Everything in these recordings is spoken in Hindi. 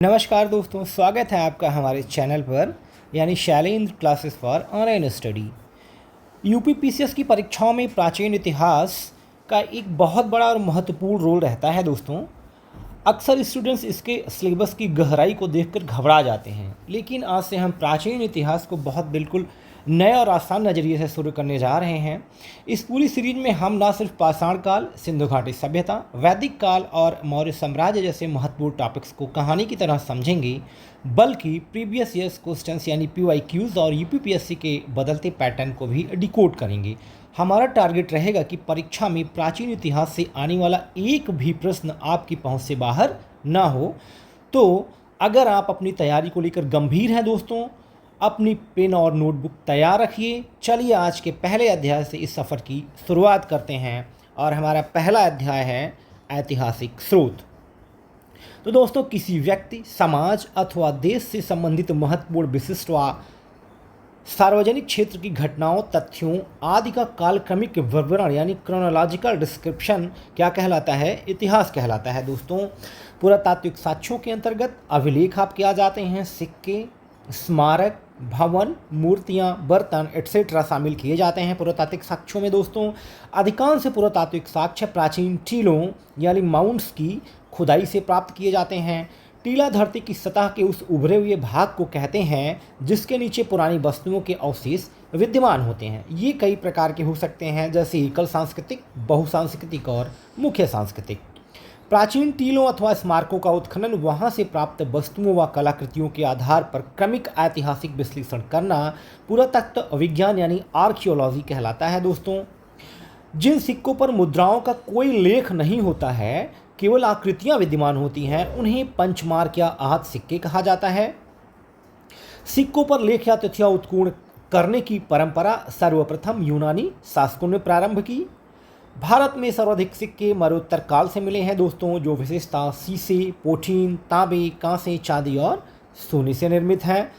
नमस्कार दोस्तों, स्वागत है आपका हमारे चैनल पर यानी Shailendra classes for online study. UPPCS की परीक्षाओं में प्राचीन इतिहास का एक बहुत बड़ा और महत्वपूर्ण रोल रहता है दोस्तों। अक्सर स्टूडेंट्स इसके सिलेबस की गहराई को देखकर घबरा जाते हैं, लेकिन आज से हम प्राचीन इतिहास को बहुत बिल्कुल नए और आसान नज़रिए से शुरू करने जा रहे हैं। इस पूरी सीरीज में हम ना सिर्फ पाषाण काल, सिंधु घाटी सभ्यता, वैदिक काल और मौर्य साम्राज्य जैसे महत्वपूर्ण टॉपिक्स को कहानी की तरह समझेंगे, बल्कि प्रीवियस ईयर्स क्वेश्चंस यानी पीवाईक्यूज और यूपीपीएससी के बदलते पैटर्न को भी डिकोड करेंगे। हमारा टारगेट रहेगा कि परीक्षा में प्राचीन इतिहास से आने वाला एक भी प्रश्न आपकी पहुंच से बाहर ना हो। तो अगर आप अपनी तैयारी को लेकर गंभीर हैं दोस्तों, अपनी पेन और नोटबुक तैयार रखिए। चलिए आज के पहले अध्याय से इस सफ़र की शुरुआत करते हैं और हमारा पहला अध्याय है ऐतिहासिक स्रोत। तो दोस्तों, किसी व्यक्ति, समाज अथवा देश से संबंधित महत्वपूर्ण, विशिष्ट व सार्वजनिक क्षेत्र की घटनाओं, तथ्यों आदि का कालक्रमिक विवरण यानी क्रोनोलॉजिकल डिस्क्रिप्शन क्या कहलाता है? इतिहास कहलाता है दोस्तों। पुरातात्विक साक्ष्यों के अंतर्गत अभिलेख आपके आ जाते हैं। सिक्के, स्मारक, भवन, मूर्तियाँ, बर्तन एट्सेट्रा शामिल किए जाते हैं पुरातात्विक साक्ष्यों में दोस्तों। अधिकांश पुरातात्विक साक्ष्य प्राचीन टीलों यानी माउंट्स की खुदाई से प्राप्त किए जाते हैं। टीला धरती की सतह के उस उभरे हुए भाग को कहते हैं जिसके नीचे पुरानी वस्तुओं के अवशेष विद्यमान होते हैं। ये कई प्रकार के हो सकते हैं, जैसे एकल सांस्कृतिक, बहुसांस्कृतिक और मुख्य सांस्कृतिक। प्राचीन टीलों अथवा स्मारकों का उत्खनन, वहां से प्राप्त वस्तुओं व कलाकृतियों के आधार पर क्रमिक ऐतिहासिक विश्लेषण करना पुरातत्व विज्ञान यानी आर्कियोलॉजी कहलाता है दोस्तों। जिन सिक्कों पर मुद्राओं का कोई लेख नहीं होता है, केवल आकृतियां विद्यमान होती हैं, उन्हें पंचमार्क या आहत सिक्के कहा जाता है। सिक्कों पर लेख या तथ्य उत्कीर्ण करने की परंपरा सर्वप्रथम यूनानी शासकों ने प्रारंभ की। भारत में सर्वाधिक सिक्के मरणोत्तर काल से मिले हैं दोस्तों, जो विशेषता शीशे, पोठीन, तांबे, कांसे, चांदी और सोने से निर्मित हैं।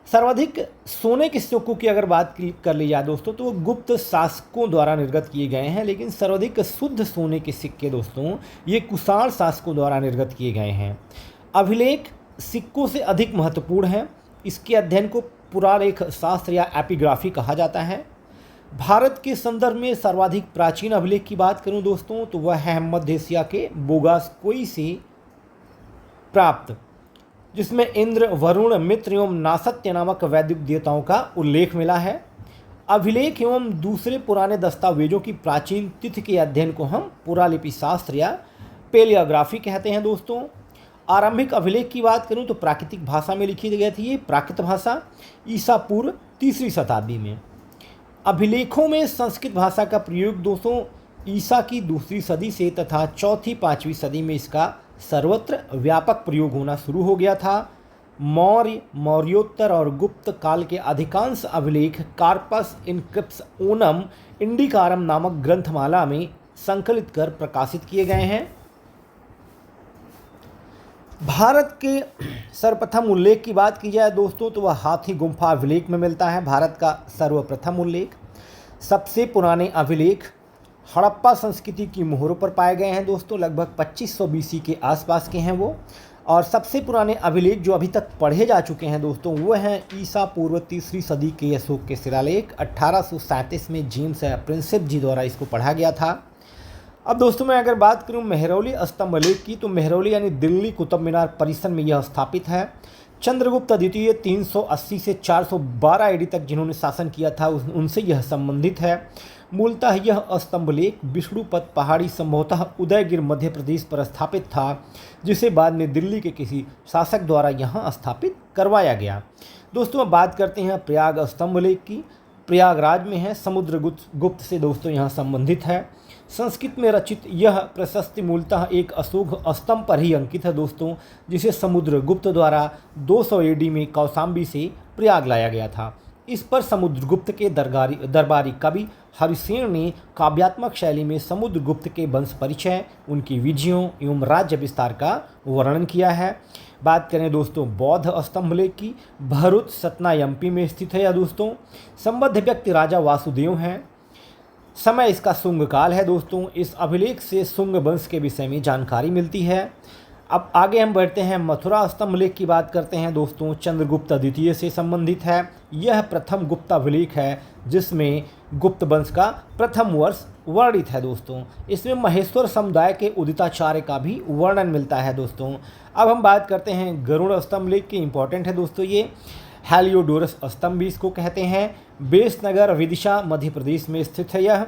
सर्वाधिक सोने के सिक्कों की अगर बात कर ली जाए दोस्तों, तो वो गुप्त शासकों द्वारा निर्गत किए गए हैं, लेकिन सर्वाधिक शुद्ध सोने के सिक्के दोस्तों ये कुषाण शासकों द्वारा निर्गत किए गए हैं। अभिलेख सिक्कों से अधिक महत्वपूर्ण है। इसके अध्ययन को पुरालेख शास्त्र या एपिग्राफी कहा जाता है। भारत के संदर्भ में सर्वाधिक प्राचीन अभिलेख की बात करूं दोस्तों, तो वह है मध्य एशिया के बोगासकोई से प्राप्त, जिसमें इंद्र, वरुण, मित्र एवं नासत्य नामक वैदिक देवताओं का उल्लेख मिला है। अभिलेख एवं दूसरे पुराने दस्तावेजों की प्राचीन तिथि के अध्ययन को हम पुरालिपि शास्त्र या पेलियोग्राफी कहते हैं दोस्तों। आरंभिक अभिलेख की बात करूं तो प्राकृतिक भाषा में लिखी गई थी, ये प्राकृत भाषा ईसा पूर्व 3वीं शताब्दी में। अभिलेखों में संस्कृत भाषा का प्रयोग दोस्तों ईसा की 2वीं सदी से तथा 4वीं 5वीं सदी में इसका सर्वत्र व्यापक प्रयोग होना शुरू हो गया था। मौर्य, मौर्योत्तर और गुप्त काल के अधिकांश अभिलेख कार्पस इनक्रिप्स ओनम इंडिकारम नामक ग्रंथमाला में संकलित कर प्रकाशित किए गए हैं। भारत के सर्वप्रथम उल्लेख की बात की जाए दोस्तों, तो वह हाथी गुम्फा अभिलेख में मिलता है। भारत का सर्वप्रथम उल्लेख। सबसे पुराने अभिलेख हड़प्पा संस्कृति की मोहरों पर पाए गए हैं दोस्तों, लगभग 2500 बीसी के आसपास के हैं वो। और सबसे पुराने अभिलेख जो अभी तक पढ़े जा चुके हैं दोस्तों, वो हैं ईसा पूर्व 3वीं सदी के अशोक के शिलालेख। 1837 में जेम्स प्रिंसेप जी द्वारा इसको पढ़ा गया था। अब दोस्तों मैं अगर बात करूं मेहरौली स्तंभ लेख की, तो मेहरौली यानी दिल्ली कुतुब मीनार परिसर में यह स्थापित है। चंद्रगुप्त द्वितीय 380 से 412 एडी तक जिन्होंने शासन किया था उनसे यह संबंधित है। मूलतः यह स्तंभ लेख विष्णुपद पहाड़ी संभवतः उदयगिर मध्य प्रदेश पर स्थापित था, जिसे बाद में दिल्ली के किसी शासक द्वारा यहाँ स्थापित करवाया गया। दोस्तों अब बात करते हैं प्रयाग स्तंभ लेख की। प्रयागराज में है, समुद्रगुप्त से दोस्तों यहाँ संबंधित है। संस्कृत में रचित यह प्रशस्ति मूलतः एक अशोक स्तंभ पर ही अंकित है दोस्तों, जिसे समुद्रगुप्त द्वारा 200 एडी में कौशाम्बी से प्रयाग लाया गया था। इस पर समुद्रगुप्त के दरबारी कवि हरिसेन ने काव्यात्मक शैली में समुद्रगुप्त के वंश परिचय, उनकी विजयों एवं राज्य विस्तार का वर्णन किया है। बात करें दोस्तों बौद्ध स्तंभ लेख की, भरूच सतना एमपी में स्थित है। यह दोस्तों संबद्ध व्यक्ति राजा वासुदेव हैं। समय इसका शुंग काल है दोस्तों। इस अभिलेख से शुंग वंश के विषय में जानकारी मिलती है। अब आगे हम बढ़ते हैं, मथुरा स्तंभ लेख की बात करते हैं दोस्तों। चंद्रगुप्त द्वितीय से संबंधित है। यह प्रथम गुप्त अभिलेख है जिसमें गुप्त वंश का प्रथम वर्ष वर्णित है दोस्तों। इसमें महेश्वर समुदाय के उदिताचार्य का भी वर्णन मिलता है दोस्तों। अब हम बात करते हैं गरुड़ स्तंभ लेख की। इंपॉर्टेंट है दोस्तों ये। हेलियोडोरस स्तंभ भी इसको कहते हैं। बेसनगर विदिशा मध्य प्रदेश में स्थित है। यह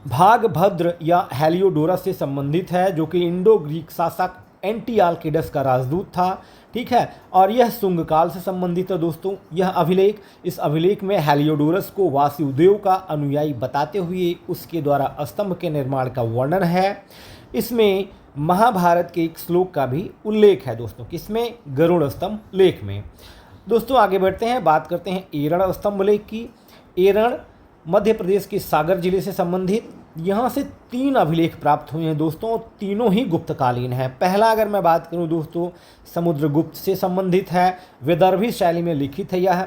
भागभद्र या हेलियोडोरस से संबंधित है, जो कि इंडो ग्रीक शासक एंटियालकिडस का राजदूत था। ठीक है, और यह शुंग काल से संबंधित है दोस्तों। यह अभिलेख, इस अभिलेख में हेलियोडोरस को वासुदेव का अनुयायी बताते हुए उसके द्वारा स्तंभ के निर्माण का वर्णन है। इसमें महाभारत के एक श्लोक का भी उल्लेख है दोस्तों। किसमें? गरुड़ स्तंभ लेख में। दोस्तों आगे बढ़ते हैं, बात करते हैं एरण स्तंभ लेख की। एरण मध्य प्रदेश के सागर जिले से संबंधित। यहाँ से 3 अभिलेख प्राप्त हुए हैं दोस्तों, और तीनों ही गुप्तकालीन हैं। पहला अगर मैं बात करूँ दोस्तों, समुद्रगुप्त से संबंधित है, विदर्भी शैली में लिखित है यह।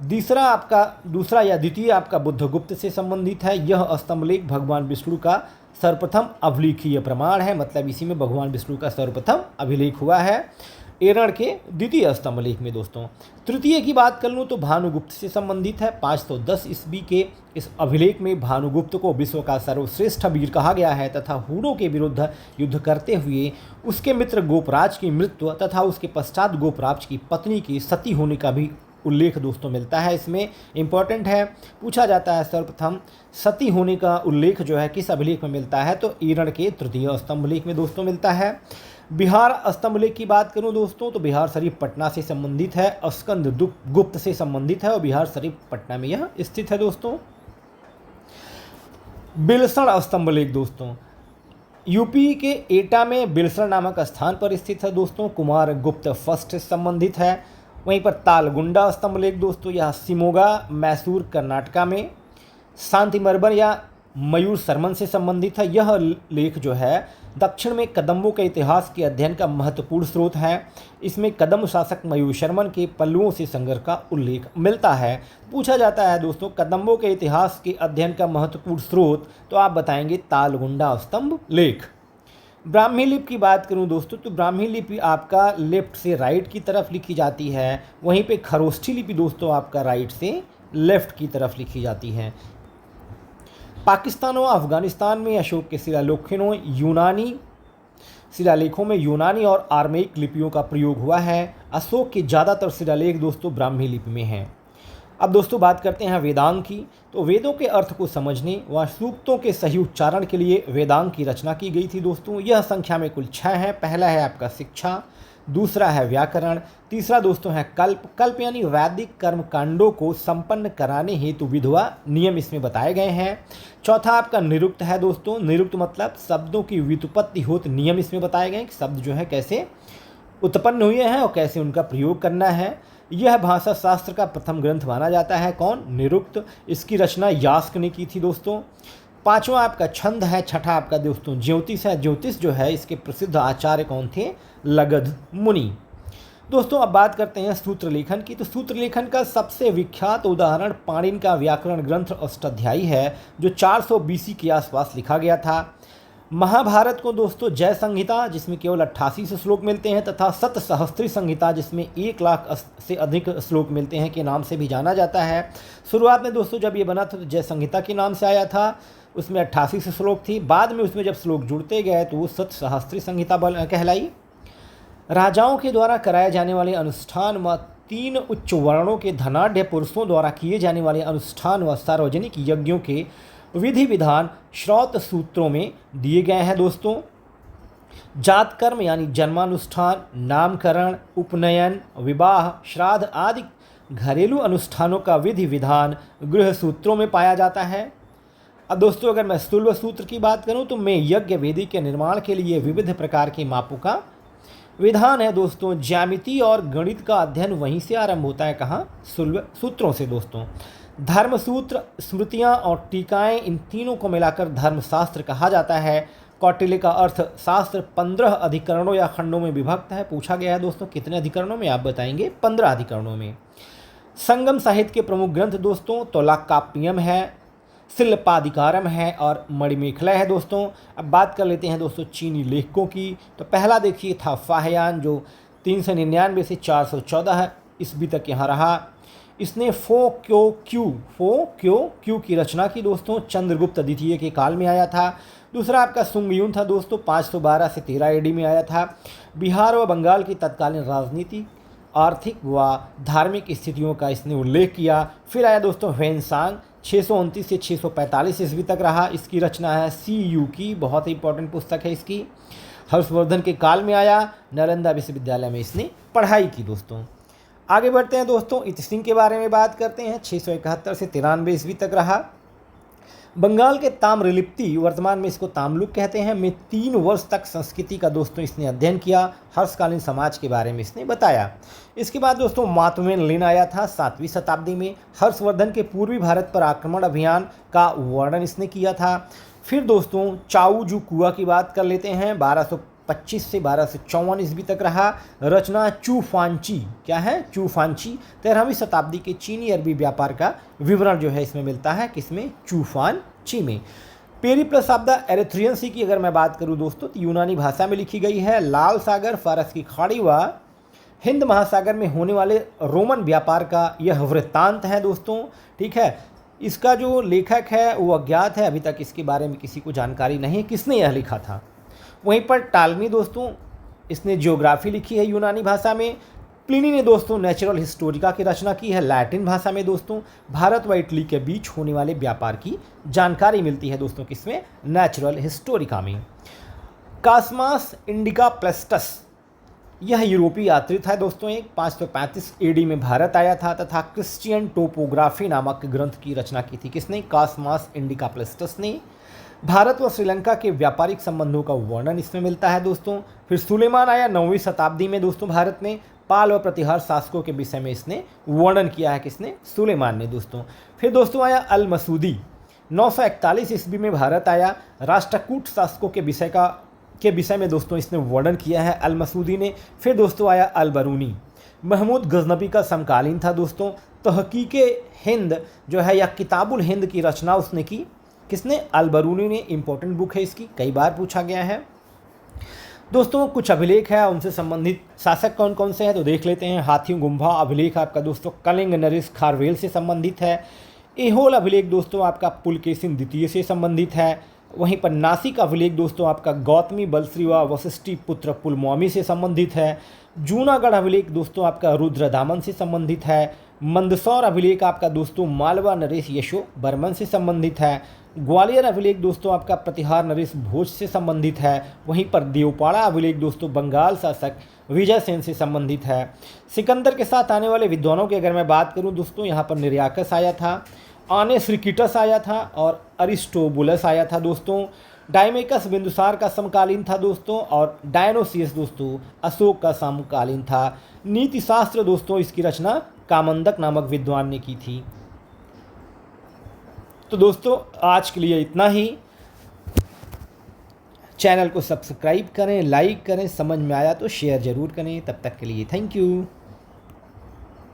दूसरा या द्वितीय आपका बुद्धगुप्त से संबंधित है। यह स्तंभ लेख भगवान विष्णु का सर्वप्रथम अभिलेखीय प्रमाण है, मतलब इसी में भगवान विष्णु का सर्वप्रथम अभिलेख हुआ है एरण के द्वितीय स्तंभ लेख में दोस्तों। तृतीय की बात कर लूँ तो भानुगुप्त से संबंधित है। 510 ईस्वी के इस अभिलेख में भानुगुप्त को विश्व का सर्वश्रेष्ठ वीर कहा गया है तथा हुणों के विरुद्ध युद्ध करते हुए उसके मित्र गोपराज की मृत्यु तथा उसके पश्चात गोपराज की पत्नी की सती होने का भी उल्लेख दोस्तों मिलता है। इसमें इम्पॉर्टेंट है, पूछा जाता है सर्वप्रथम सती होने का उल्लेख जो है किस अभिलेख में मिलता है, तो एरण के तृतीय स्तंभ लेख में दोस्तों मिलता है। बिहार स्तंभ लेख की बात करूं दोस्तों तो बिहार शरीफ पटना से संबंधित है, स्कंद गुप्त से संबंधित है और बिहार शरीफ पटना में यह स्थित है दोस्तों। बिलसण स्तंभ लेख दोस्तों, यूपी के एटा में बिलसण नामक स्थान पर स्थित है दोस्तों। कुमार गुप्त फर्स्ट से संबंधित है। वहीं पर तालगुंडा स्तंभ लेख दोस्तों, यह शिमोगा मैसूर कर्नाटका में शांतिमर्मर या मयूर शर्मन से संबंधित है। यह लेख जो है दक्षिण में कदम्बों के इतिहास के अध्ययन का महत्वपूर्ण स्रोत है। इसमें कदम्ब शासक मयूर शर्मन के पल्लुओं से संघर्ष का उल्लेख मिलता है। पूछा जाता है दोस्तों कदम्बों के इतिहास के अध्ययन का महत्वपूर्ण स्रोत, तो आप बताएंगे तालगुंडा स्तंभ लेख। ब्राह्मी लिपि की बात करूं दोस्तों तो ब्राह्मी लिपि आपका लेफ्ट से राइट की तरफ लिखी जाती है। वहीं पे खरोष्ठी लिपि दोस्तों आपका राइट से लेफ्ट की तरफ लिखी जाती है। पाकिस्तान और अफगानिस्तान में अशोक के शिलालेखों में यूनानी और आर्मेइक लिपियों का प्रयोग हुआ है। अशोक के ज़्यादातर शिलालेख दोस्तों ब्राह्मी लिपि में हैं। अब दोस्तों बात करते हैं वेदांग की। तो वेदों के अर्थ को समझने व सूक्तों के सही उच्चारण के लिए वेदांग की रचना की गई थी दोस्तों। यह संख्या में कुल 6 है। पहला है आपका शिक्षा, दूसरा है व्याकरण, तीसरा दोस्तों है कल्प यानी वैदिक कर्मकांडों को संपन्न कराने हेतु विधवा नियम इसमें बताए गए हैं। चौथा आपका निरुक्त है दोस्तों। निरुक्त मतलब शब्दों की व्युत्पत्ति होत नियम इसमें बताए गए कि शब्द जो है कैसे उत्पन्न हुए हैं और कैसे उनका प्रयोग करना है। यह भाषा शास्त्र का प्रथम ग्रंथ माना जाता है। कौन? निरुक्त। इसकी रचना यास्क ने की थी दोस्तों। पांचवा आपका छंद है। छठा आपका दोस्तों ज्योतिष है। ज्योतिष जो है इसके प्रसिद्ध आचार्य कौन थे? लगध मुनि। दोस्तों अब बात करते हैं सूत्र लेखन की। तो सूत्र लेखन का सबसे विख्यात उदाहरण पाणिनि का व्याकरण ग्रंथ अष्टाध्यायी है, जो 400 BC के आसपास लिखा गया था। महाभारत को दोस्तों जय संहिता, जिसमें केवल 88 से श्लोक मिलते हैं, तथा सतसहस्त्री संहिता जिसमें 1 लाख से अधिक श्लोक मिलते हैं के नाम से भी जाना जाता है। शुरुआत में दोस्तों जब ये बना था तो जय संहिता के नाम से आया था। उसमें 88 से श्लोक थी। बाद में उसमें जब श्लोक जुड़ते गए तो वो सतसहस्त्री संहिता कहलाई। राजाओं के द्वारा कराए जाने वाले अनुष्ठान व 3 उच्च वर्णों के धनाढ़ पुरुषों द्वारा किए जाने वाले अनुष्ठान व सार्वजनिक यज्ञों के विधि विधान श्रौत सूत्रों में दिए गए हैं दोस्तों। जात कर्म यानी जन्मानुष्ठान, नामकरण, उपनयन, विवाह, श्राद्ध आदि घरेलू अनुष्ठानों का विधि विधान गृह सूत्रों में पाया जाता है। अब दोस्तों अगर मैं स्थूल सूत्र की बात करूं तो मैं यज्ञ वेदी के निर्माण के लिए विविध प्रकार के मापों का विधान है दोस्तों। ज्यामिति और गणित का अध्ययन वहीं से आरंभ होता है। कहाँ? स्थूल सूत्रों से दोस्तों। धर्मसूत्र, स्मृतियाँ और टीकाएँ, इन तीनों को मिलाकर धर्मशास्त्र कहा जाता है। कौटिल्य का अर्थशास्त्र 15 अधिकरणों या खंडों में विभक्त है। पूछा गया है दोस्तों कितने अधिकरणों में, आप बताएंगे 15 अधिकरणों में। संगम साहित्य के प्रमुख ग्रंथ दोस्तों तोलाकाप्पियम है, शिल्पाधिकारम है और मणिमेखला है दोस्तों। अब बात कर लेते हैं दोस्तों चीनी लेखकों की। तो पहला देखिए था फाहियान, जो 399 से 414 ईस्वी तक यहाँ रहा। इसने फो क्यो क्यू की रचना की दोस्तों, चंद्रगुप्त द्वितीय के काल में आया था। दूसरा आपका सुंगयुन था दोस्तों, 512 से 13 एडी में आया था। बिहार व बंगाल की तत्कालीन राजनीति, आर्थिक व धार्मिक स्थितियों का इसने उल्लेख किया। फिर आया दोस्तों ह्वेनसांग, 629 से 645 ईस्वी तक रहा। इसकी रचना है CU की, बहुत ही इंपॉर्टेंट पुस्तक है इसकी। हर्षवर्धन के काल में आया, नालंदा विश्वविद्यालय में इसने पढ़ाई की दोस्तों। आगे बढ़ते हैं दोस्तों, इत सिंह के बारे में बात करते हैं। 671 से 93 ईस्वी तक रहा। बंगाल के ताम्रलिप्ति, वर्तमान में इसको तामलुक कहते हैं, में 3 वर्ष तक संस्कृति का दोस्तों इसने अध्ययन किया। हर्षकालीन समाज के बारे में इसने बताया। इसके बाद दोस्तों मातवेन लिन आया था 7वीं शताब्दी में। हर्षवर्धन के पूर्वी भारत पर आक्रमण अभियान का वर्णन इसने किया था। फिर दोस्तों चाऊ जू कुआ की बात कर लेते हैं, 1225 से 1254 ईस्वी तक रहा। रचना चूफांची, क्या है चूफांची, 13वीं शताब्दी के चीनी अरबी व्यापार का विवरण जो है इसमें मिलता है, किसमें, चूफांची में। पेरिप्लस ऑफ द एरिथ्रियन सी की अगर मैं बात करूं दोस्तों, तो यूनानी भाषा में लिखी गई है। लाल सागर, फारस की खाड़ी व हिंद महासागर में होने वाले रोमन व्यापार का यह वृत्तांत है दोस्तों, ठीक है। इसका जो लेखक है वो अज्ञात है, अभी तक इसके बारे में किसी को जानकारी नहीं किसने यह लिखा था। वहीं पर टालमी दोस्तों, इसने ज्योग्राफी लिखी है यूनानी भाषा में। प्लिनी ने दोस्तों नेचुरल हिस्टोरिका की रचना की है लैटिन भाषा में दोस्तों। भारत व इटली के बीच होने वाले व्यापार की जानकारी मिलती है दोस्तों, किसमें, नेचुरल हिस्टोरिका में। कास्मास इंडिका प्लेस्टस, यह यूरोपीय यात्री था दोस्तों, एक 535 एडी में भारत आया था तथा क्रिश्चियन टोपोग्राफी नामक ग्रंथ की रचना की थी। किसने, कास्मास इंडिका प्लेस्टस ने। भारत व श्रीलंका के व्यापारिक संबंधों का वर्णन इसमें मिलता है दोस्तों। फिर सुलेमान आया 9वीं शताब्दी में दोस्तों भारत में। पाल व प्रतिहार शासकों के विषय में इसने वर्णन किया है, किसने, सुलेमान ने दोस्तों। फिर दोस्तों आया अल मसूदी, 941 ईस्वी में भारत आया। राष्ट्रकूट शासकों के विषय में दोस्तों इसने वर्णन किया है अल मसूदी ने। फिर दोस्तों आया अल बरूनी, महमूद गजनबी का समकालीन था दोस्तों। तहकीके हिंद जो है या किताबुल हिंद की रचना उसने की, किसने, अल बरूनी ने। इंपॉर्टेंट बुक है इसकी, कई बार पूछा गया है दोस्तों। कुछ अभिलेख है, उनसे संबंधित शासक कौन कौन से हैं तो देख लेते हैं। हाथी गुम्बा अभिलेख आपका दोस्तों कलिंग नरेश खारवेल से संबंधित है। एहोल अभिलेख दोस्तों आपका पुलकेशिन द्वितीय से संबंधित है। वहीं पर नासिक अभिलेख दोस्तों आपका गौतमी बलश्री व वशिष्ठी पुत्र पुलमौमी से संबंधित है। जूनागढ़ अभिलेख दोस्तों आपका रुद्रदामन से संबंधित है। मंदसौर अभिलेख आपका दोस्तों मालवा नरेश यशो बर्मन से संबंधित है। ग्वालियर अभिलेख दोस्तों आपका प्रतिहार नरेश भोज से संबंधित है। वहीं पर देवपाड़ा अभिलेख दोस्तों बंगाल शासक विजय सेन से संबंधित है। सिकंदर के साथ आने वाले विद्वानों की अगर मैं बात करूं दोस्तों, यहाँ पर निर्याकस आया था, आने श्रीकिटस आया था और अरिस्टोबुलस आया था दोस्तों। डायमेकस बिंदुसार का समकालीन था दोस्तों और डायनोसियस दोस्तों अशोक का समकालीन था। नीति शास्त्र दोस्तों इसकी रचना कामंदक नामक विद्वान ने की थी। तो दोस्तों आज के लिए इतना ही। चैनल को सब्सक्राइब करें, लाइक करें, समझ में आया तो शेयर ज़रूर करें। तब तक के लिए थैंक यू।